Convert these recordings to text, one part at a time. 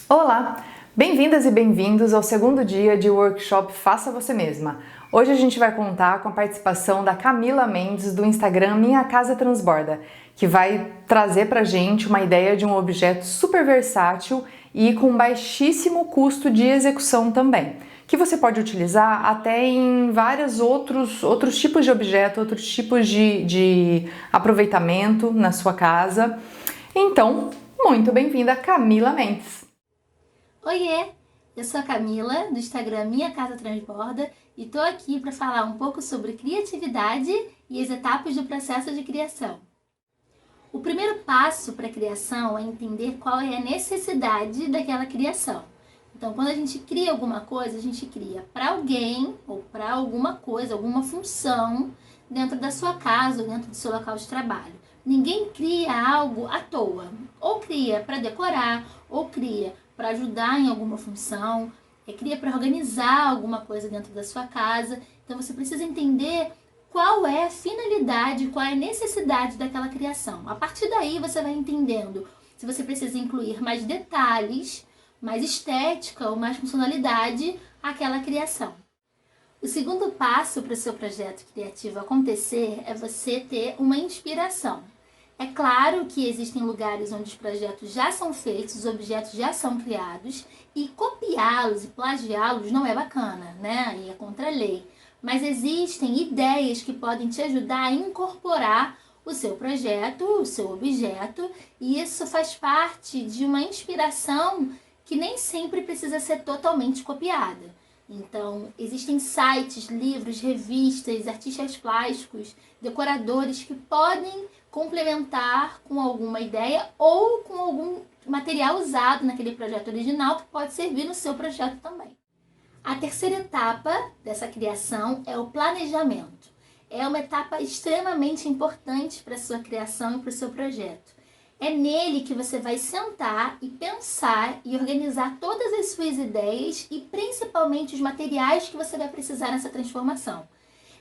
Olá! Bem-vindas e bem-vindos ao segundo dia de workshop Faça Você Mesma. Hoje a gente vai contar com a participação da Camila Mendes do Instagram Minha Casa Transborda, que vai trazer pra gente uma ideia de um objeto super versátil e com baixíssimo custo de execução também, que você pode utilizar até em vários outros tipos de objeto, outros tipos de aproveitamento na sua casa. Então, muito bem-vinda, Camila Mendes! Oiê, eu sou a Camila, do Instagram Minha Casa Transborda, e tô aqui para falar um pouco sobre criatividade e as etapas do processo de criação. O primeiro passo para a criação é entender qual é a necessidade daquela criação. Então, quando a gente cria alguma coisa, a gente cria para alguém ou para alguma coisa, alguma função dentro da sua casa ou dentro do seu local de trabalho. Ninguém cria algo à toa, ou cria para decorar, ou cria para ajudar em alguma função, cria para organizar alguma coisa dentro da sua casa. Então você precisa entender qual é a finalidade, qual é a necessidade daquela criação. A partir daí você vai entendendo se você precisa incluir mais detalhes, mais estética ou mais funcionalidade àquela criação. O segundo passo para o seu projeto criativo acontecer é você ter uma inspiração. É claro que existem lugares onde os projetos já são feitos, os objetos já são criados, e copiá-los e plagiá-los não é bacana, né? E é contra a lei. Mas existem ideias que podem te ajudar a incorporar o seu projeto, o seu objeto, e isso faz parte de uma inspiração que nem sempre precisa ser totalmente copiada. Então, existem sites, livros, revistas, artistas plásticos, decoradores que podem complementar com alguma ideia ou com algum material usado naquele projeto original que pode servir no seu projeto também. A terceira etapa dessa criação é o planejamento. É uma etapa extremamente importante para a sua criação e para o seu projeto. É nele que você vai sentar e pensar e organizar todas as suas ideias e principalmente os materiais que você vai precisar nessa transformação.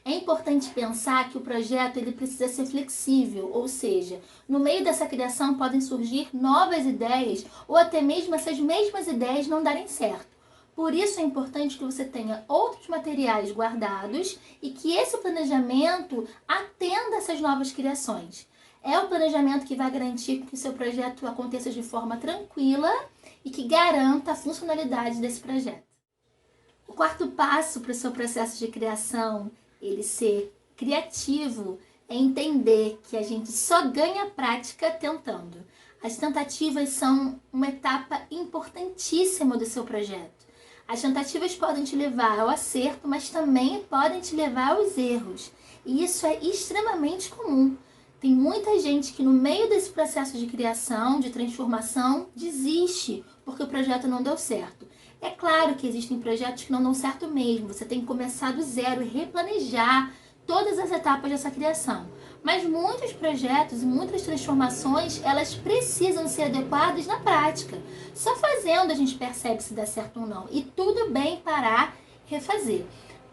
É importante pensar que o projeto ele precisa ser flexível, ou seja, no meio dessa criação podem surgir novas ideias ou até mesmo essas mesmas ideias não darem certo. Por isso é importante que você tenha outros materiais guardados e que esse planejamento atenda essas novas criações. É o planejamento que vai garantir que o seu projeto aconteça de forma tranquila e que garanta a funcionalidade desse projeto. O quarto passo para o seu processo de criação, ele ser criativo, é entender que a gente só ganha prática tentando. As tentativas são uma etapa importantíssima do seu projeto. As tentativas podem te levar ao acerto, mas também podem te levar aos erros. E isso é extremamente comum. Tem muita gente que no meio desse processo de criação, de transformação, desiste porque o projeto não deu certo. É claro que existem projetos que não dão certo mesmo, você tem que começar do zero e replanejar todas as etapas dessa criação. Mas muitos projetos e muitas transformações, elas precisam ser adequadas na prática. Só fazendo a gente percebe se dá certo ou não. E tudo bem parar, refazer.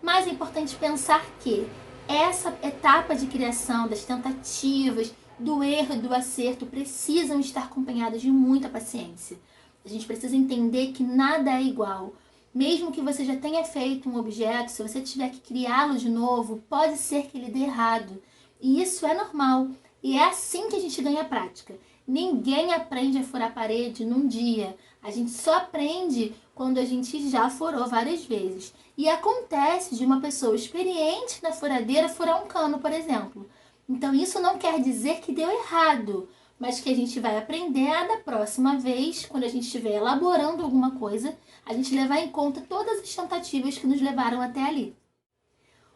Mas é importante pensar que essa etapa de criação, das tentativas, do erro e do acerto precisam estar acompanhadas de muita paciência. A gente precisa entender que nada é igual. Mesmo que você já tenha feito um objeto, se você tiver que criá-lo de novo, pode ser que ele dê errado. E isso é normal. E é assim que a gente ganha prática. Ninguém aprende a furar a parede num dia. A gente só aprende quando a gente já furou várias vezes. E acontece de uma pessoa experiente na furadeira furar um cano, por exemplo. Então isso não quer dizer que deu errado, mas que a gente vai aprender a da próxima vez, quando a gente estiver elaborando alguma coisa, a gente levar em conta todas as tentativas que nos levaram até ali.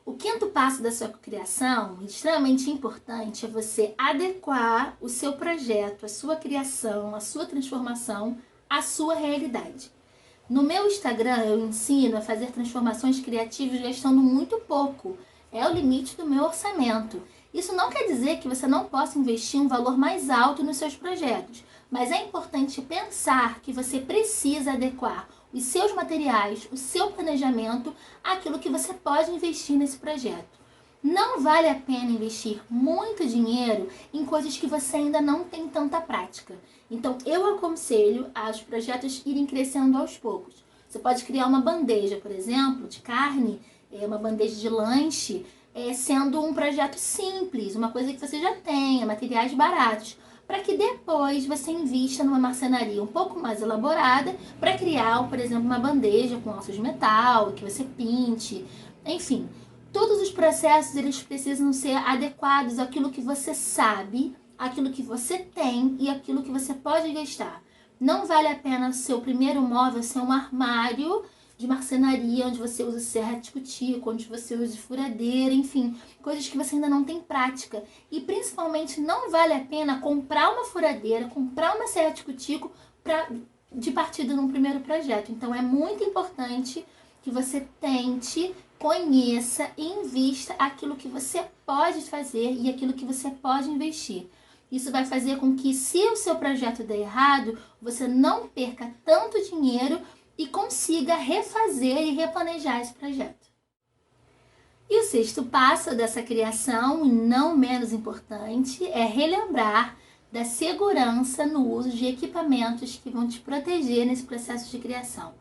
O quinto passo da sua criação, extremamente importante, é você adequar o seu projeto, a sua criação, a sua transformação à sua realidade. No meu Instagram eu ensino a fazer transformações criativas gastando muito pouco. É o limite do meu orçamento. Isso não quer dizer que você não possa investir um valor mais alto nos seus projetos, mas é importante pensar que você precisa adequar os seus materiais, o seu planejamento, àquilo que você pode investir nesse projeto. Não vale a pena investir muito dinheiro em coisas que você ainda não tem tanta prática. Então, eu aconselho aos projetos irem crescendo aos poucos. Você pode criar uma bandeja, por exemplo, de carne, uma bandeja de lanche, sendo um projeto simples, uma coisa que você já tenha, materiais baratos, para que depois você invista numa marcenaria um pouco mais elaborada para criar, por exemplo, uma bandeja com ossos de metal, que você pinte, enfim. Todos os processos, eles precisam ser adequados àquilo que você sabe, àquilo que você tem e àquilo que você pode gastar. Não vale a pena o seu primeiro móvel ser um armário de marcenaria, onde você usa serra de cutico, onde você usa furadeira, enfim, coisas que você ainda não tem prática. E principalmente não vale a pena comprar uma furadeira, comprar uma serra de cutico de partida num primeiro projeto. Então é muito importante que você tente, conheça e invista aquilo que você pode fazer e aquilo que você pode investir. Isso vai fazer com que, se o seu projeto der errado, você não perca tanto dinheiro e consiga refazer e replanejar esse projeto. E o sexto passo dessa criação, e não menos importante, é relembrar da segurança no uso de equipamentos que vão te proteger nesse processo de criação.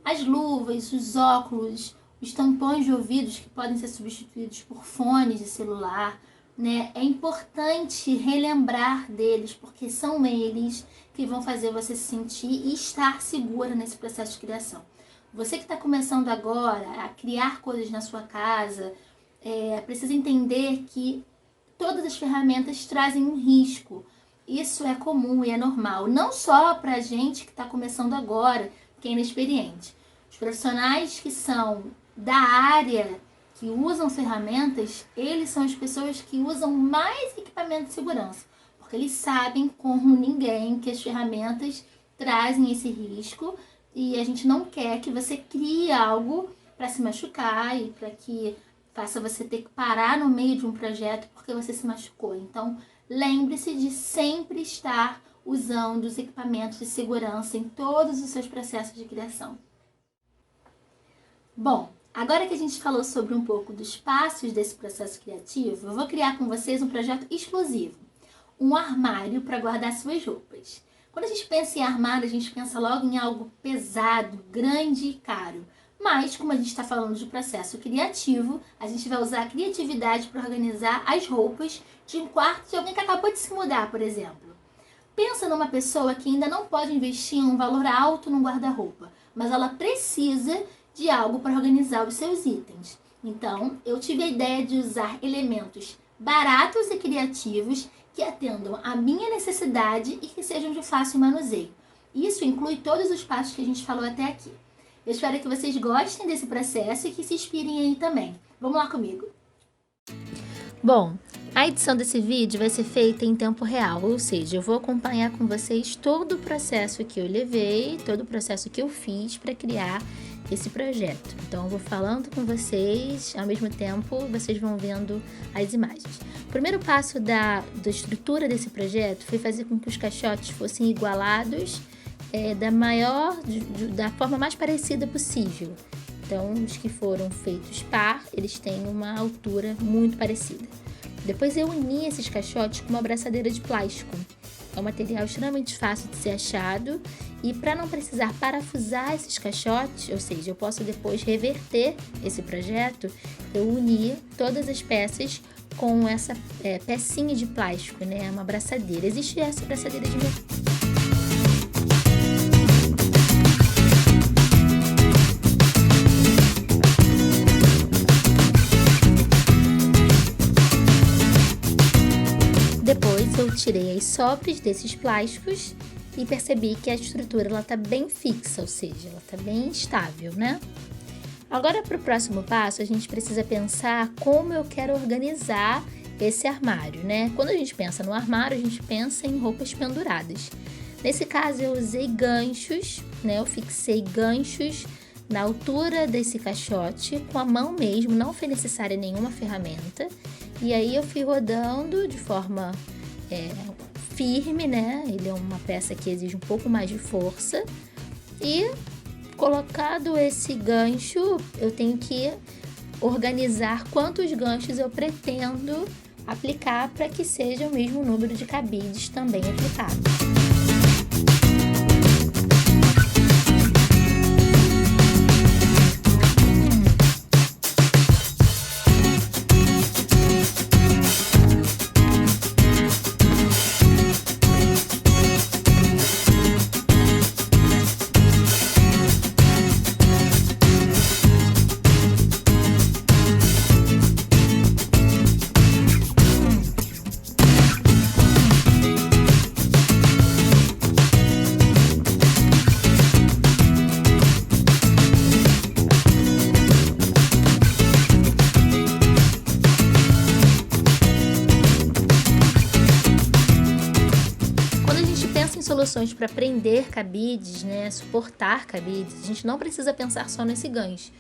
As luvas, os óculos, os tampões de ouvidos que podem ser substituídos por fones de celular, né? É importante relembrar deles, porque são eles que vão fazer você se sentir e estar segura nesse processo de criação. Você que está começando agora a criar coisas na sua casa, precisa entender que todas as ferramentas trazem um risco. Isso é comum e é normal, não só para a gente que está começando agora, que é inexperiente. Os profissionais que são da área, que usam ferramentas, eles são as pessoas que usam mais equipamento de segurança, porque eles sabem como ninguém que as ferramentas trazem esse risco e a gente não quer que você crie algo para se machucar e para que faça você ter que parar no meio de um projeto porque você se machucou. Então, lembre-se de sempre estar usando os equipamentos de segurança em todos os seus processos de criação. Bom, agora que a gente falou sobre um pouco dos passos desse processo criativo, eu vou criar com vocês um projeto exclusivo. Um armário para guardar suas roupas. Quando a gente pensa em armário, a gente pensa logo em algo pesado, grande e caro. Mas, como a gente está falando de processo criativo, a gente vai usar a criatividade para organizar as roupas de um quarto de alguém que acabou de se mudar, por exemplo. Pensa numa pessoa que ainda não pode investir em um valor alto num guarda-roupa, mas ela precisa de algo para organizar os seus itens. Então, eu tive a ideia de usar elementos baratos e criativos que atendam à minha necessidade e que sejam de fácil manuseio. Isso inclui todos os passos que a gente falou até aqui. Eu espero que vocês gostem desse processo e que se inspirem aí também. Vamos lá comigo! Bom, a edição desse vídeo vai ser feita em tempo real, ou seja, eu vou acompanhar com vocês todo o processo que eu levei, todo o processo que eu fiz para criar esse projeto. Então eu vou falando com vocês, ao mesmo tempo vocês vão vendo as imagens. O primeiro passo da estrutura desse projeto foi fazer com que os caixotes fossem igualados da forma mais parecida possível. Então os que foram feitos par, eles têm uma altura muito parecida. Depois eu uni esses caixotes com uma abraçadeira de plástico. É um material extremamente fácil de ser achado e para não precisar parafusar esses caixotes, ou seja, eu posso depois reverter esse projeto, eu uni todas as peças com essa pecinha de plástico, né? Uma abraçadeira. Existe essa abraçadeira de mercado. Depois eu tirei as sobras desses plásticos e percebi que a estrutura está bem fixa, ou seja, ela está bem estável, né? Agora, para o próximo passo, a gente precisa pensar como eu quero organizar esse armário, né? Quando a gente pensa no armário, a gente pensa em roupas penduradas. Nesse caso, eu usei ganchos, né? Eu fixei ganchos na altura desse caixote com a mão mesmo, não foi necessária nenhuma ferramenta. E aí eu fui rodando de forma firme, né? Ele é uma peça que exige um pouco mais de força. E colocado esse gancho, eu tenho que organizar quantos ganchos eu pretendo aplicar para que seja o mesmo número de cabides também aplicados. Soluções para prender cabides, né, suportar cabides, a gente não precisa pensar só nesse gancho.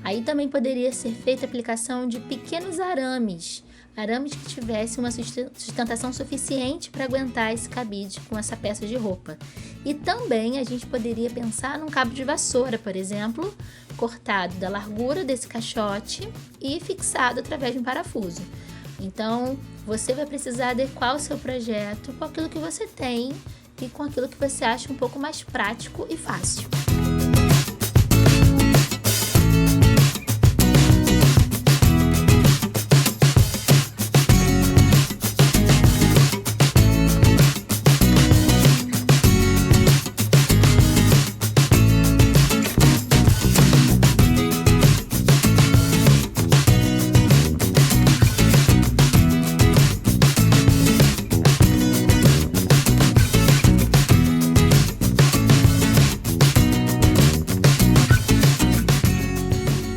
Aí também poderia ser feita a aplicação de pequenos arames que tivessem uma sustentação suficiente para aguentar esse cabide com essa peça de roupa. E também a gente poderia pensar num cabo de vassoura, por exemplo, cortado da largura desse caixote e fixado através de um parafuso. Então, você vai precisar adequar o seu projeto com aquilo que você tem e com aquilo que você acha um pouco mais prático e fácil.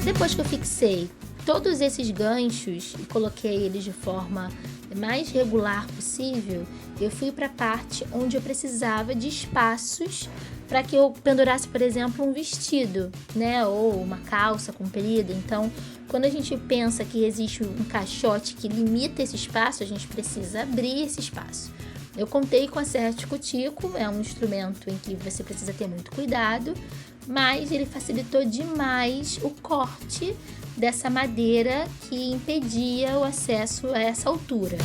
Depois que eu fixei todos esses ganchos e coloquei eles de forma mais regular possível, eu fui para a parte onde eu precisava de espaços para que eu pendurasse, por exemplo, um vestido, né, ou uma calça comprida. Então, quando a gente pensa que existe um caixote que limita esse espaço, a gente precisa abrir esse espaço. Eu contei com a serra tico-tico, é um instrumento em que você precisa ter muito cuidado, mas ele facilitou demais o corte dessa madeira que impedia o acesso a essa altura.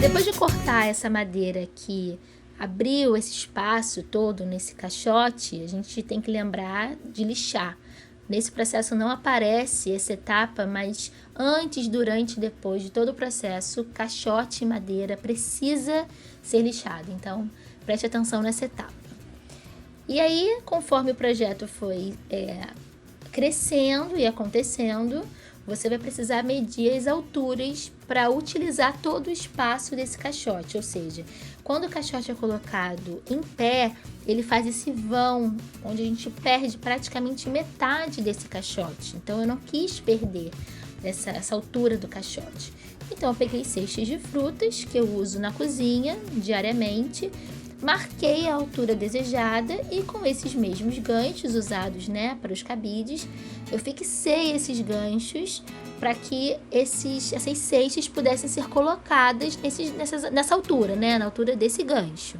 Depois de cortar essa madeira que abriu esse espaço todo nesse caixote, a gente tem que lembrar de lixar. Nesse processo não aparece essa etapa, mas antes, durante e depois de todo o processo, caixote e madeira precisa ser lixado. Então, preste atenção nessa etapa. E aí, conforme o projeto foi crescendo e acontecendo, você vai precisar medir as alturas para utilizar todo o espaço desse caixote, ou seja, quando o caixote é colocado em pé, ele faz esse vão, onde a gente perde praticamente metade desse caixote. Então, eu não quis perder essa altura do caixote. Então, eu peguei cestos de frutas, que eu uso na cozinha diariamente, marquei a altura desejada e com esses mesmos ganchos usados, né, para os cabides, eu fixei esses ganchos para que essas cestas pudessem ser colocadas nessa altura, né, na altura desse gancho.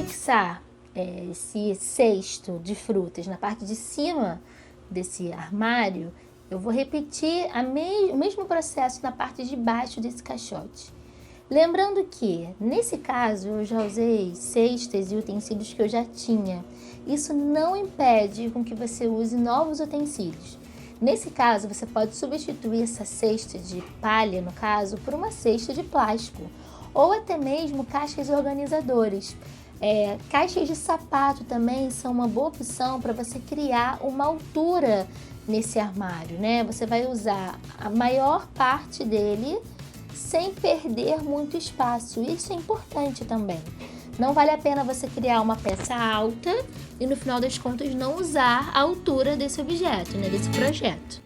fixar esse cesto de frutas na parte de cima desse armário, eu vou repetir o mesmo processo na parte de baixo desse caixote. Lembrando que, nesse caso, eu já usei cestas e utensílios que eu já tinha. Isso não impede com que você use novos utensílios. Nesse caso, você pode substituir essa cesta de palha, no caso, por uma cesta de plástico, ou até mesmo caixas organizadoras. Caixas de sapato também são uma boa opção para você criar uma altura nesse armário, né? Você vai usar a maior parte dele sem perder muito espaço. Isso é importante também. Não vale a pena você criar uma peça alta e no final das contas não usar a altura desse objeto, né? Desse projeto.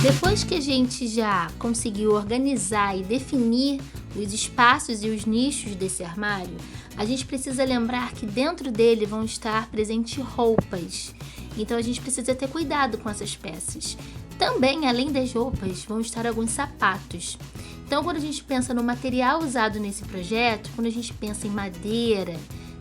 Depois que a gente já conseguiu organizar e definir os espaços e os nichos desse armário, a gente precisa lembrar que dentro dele vão estar presentes roupas. Então a gente precisa ter cuidado com essas peças. Também, além das roupas, vão estar alguns sapatos. Então, quando a gente pensa no material usado nesse projeto, quando a gente pensa em madeira,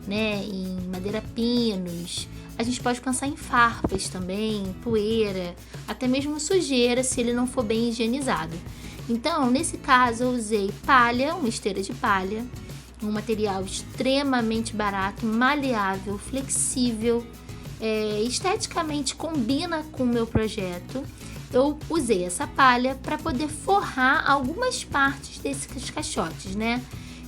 né, em madeira pinos, a gente pode pensar em farpas também, poeira, até mesmo sujeira se ele não for bem higienizado. Então, nesse caso, eu usei palha, uma esteira de palha, um material extremamente barato, maleável, flexível, esteticamente combina com o meu projeto. Eu usei essa palha para poder forrar algumas partes desses caixotes, né?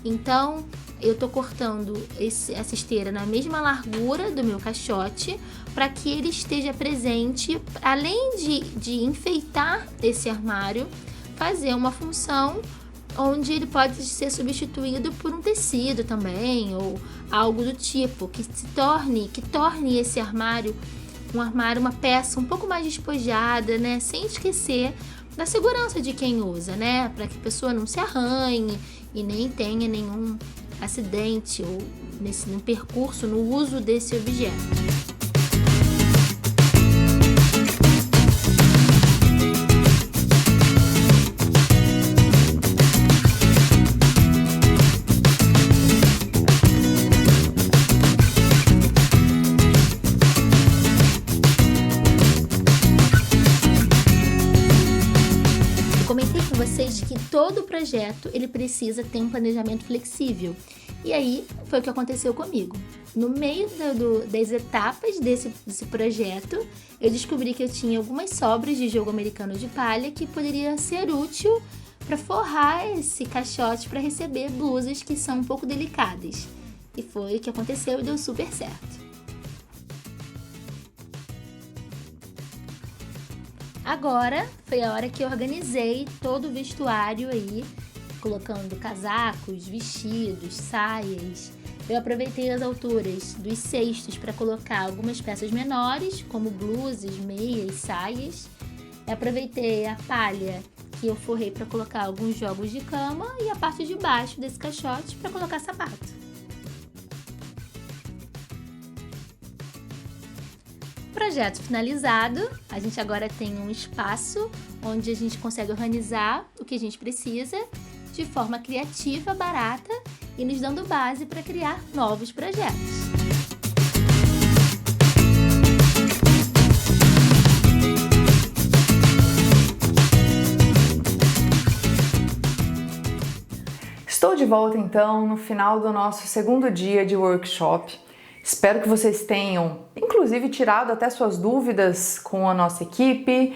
Então, eu tô cortando essa esteira na mesma largura do meu caixote para que ele esteja presente, além de enfeitar esse armário, fazer uma função onde ele pode ser substituído por um tecido também, ou algo do tipo, que torne esse armário uma peça um pouco mais despojada, né? Sem esquecer da segurança de quem usa, né? Para que a pessoa não se arranhe e nem tenha nenhum acidente ou no percurso, no uso desse objeto. Comentei com vocês que todo projeto ele precisa ter um planejamento flexível. E aí foi o que aconteceu comigo. No meio das etapas desse projeto, eu descobri que eu tinha algumas sobras de jogo americano de palha que poderia ser útil para forrar esse caixote para receber blusas que são um pouco delicadas. E foi o que aconteceu e deu super certo. Agora foi a hora que eu organizei todo o vestuário aí, colocando casacos, vestidos, saias. Eu aproveitei as alturas dos cestos para colocar algumas peças menores, como blusas, meias, saias. Eu aproveitei a palha que eu forrei para colocar alguns jogos de cama e a parte de baixo desse caixote para colocar sapato. Projeto finalizado, a gente agora tem um espaço onde a gente consegue organizar o que a gente precisa de forma criativa, barata e nos dando base para criar novos projetos. Estou de volta então no final do nosso segundo dia de workshop. Espero que vocês tenham, inclusive, tirado até suas dúvidas com a nossa equipe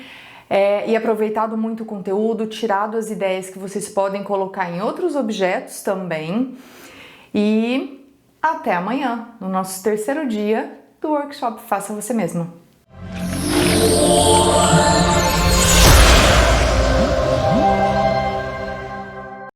e aproveitado muito o conteúdo, tirado as ideias que vocês podem colocar em outros objetos também. E até amanhã, no nosso terceiro dia do workshop Faça Você Mesmo.